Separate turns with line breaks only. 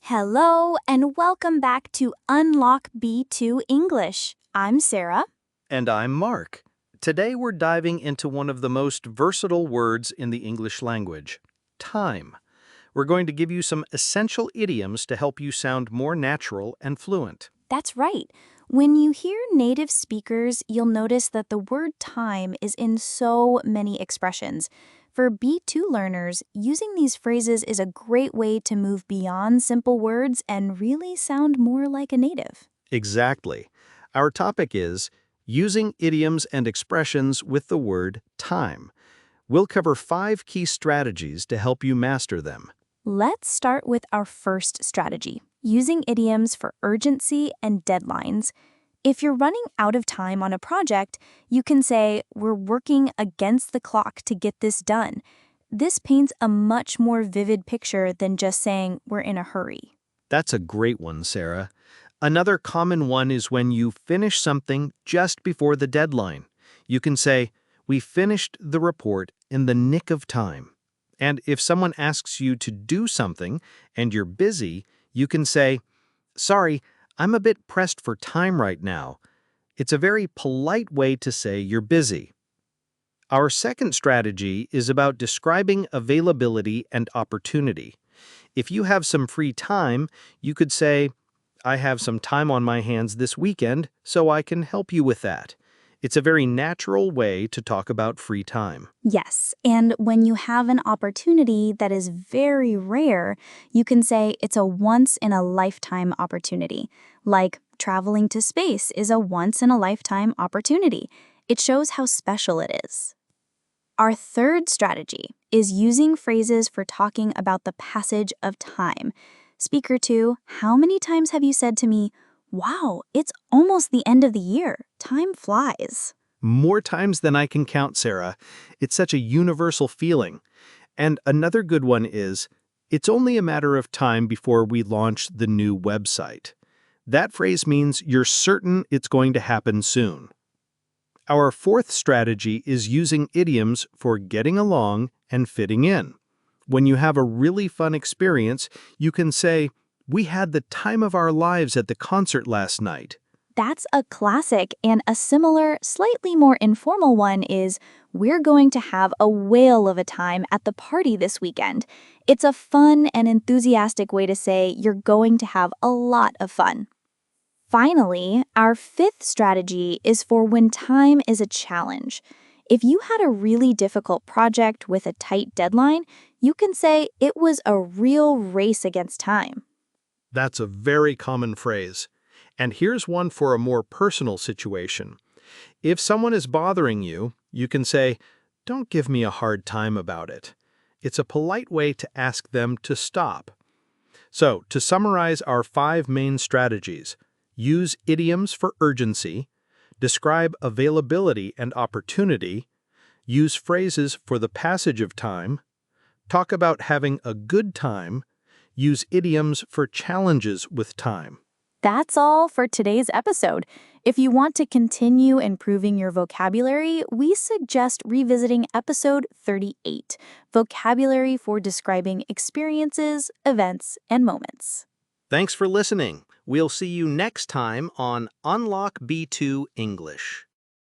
Hello, and welcome back to Unlock B2 English. I'm Sarah.
And I'm Mark. Today we're diving into one of the most versatile words in the English language, time. We're going to give you some essential idioms to help you sound more natural and fluent.
That's right. When you hear native speakers, you'll notice that the word time is in so many expressions. For B2 learners, using these phrases is a great way to move beyond simple words and really sound more like a native.
Exactly. Our topic is using idioms and expressions with the word time. We'll cover 5 key strategies to help you master them.
Let's start with our first strategy, using idioms for urgency and deadlines. If you're running out of time on a project, you can say, "We're working against the clock to get this done." This paints a much more vivid picture than just saying, "We're in a hurry."
That's a great one, Sarah. Another common one is when you finish something just before the deadline. You can say, "We finished the report in the nick of time." And if someone asks you to do something and you're busy, you can say, "Sorry, I'm a bit pressed for time right now." It's a very polite way to say you're busy. Our second strategy is about describing availability and opportunity. If you have some free time, you could say, "I have some time on my hands this weekend, so I can help you with that." It's a very natural way to talk about free time.
Yes, and when you have an opportunity that is very rare, you can say it's a once-in-a-lifetime opportunity. Like traveling to space is a once-in-a-lifetime opportunity. It shows how special it is. Our third strategy is using phrases for talking about the passage of time. Speaker 2, how many times have you said to me, "Wow, it's almost the end of the year. Time flies."
More times than I can count, Sarah. It's such a universal feeling. And another good one is, "It's only a matter of time before we launch the new website." That phrase means you're certain it's going to happen soon. Our fourth strategy is using idioms for getting along and fitting in. When you have a really fun experience, you can say, "We had the time of our lives at the concert last night."
That's a classic, and a similar, slightly more informal one is, "We're going to have a whale of a time at the party this weekend." It's a fun and enthusiastic way to say you're going to have a lot of fun. Finally, our fifth strategy is for when time is a challenge. If you had a really difficult project with a tight deadline, you can say it was a real race against time.
That's a very common phrase. And here's one for a more personal situation. If someone is bothering you, you can say, "Don't give me a hard time about it." It's a polite way to ask them to stop. So, to summarize our 5 main strategies, use idioms for urgency, describe availability and opportunity, use phrases for the passage of time, talk about having a good time, use idioms for challenges with time.
That's all for today's episode. If you want to continue improving your vocabulary, we suggest revisiting episode 38, Vocabulary for Describing Experiences, Events, and Moments.
Thanks for listening. We'll see you next time on Unlock B2 English.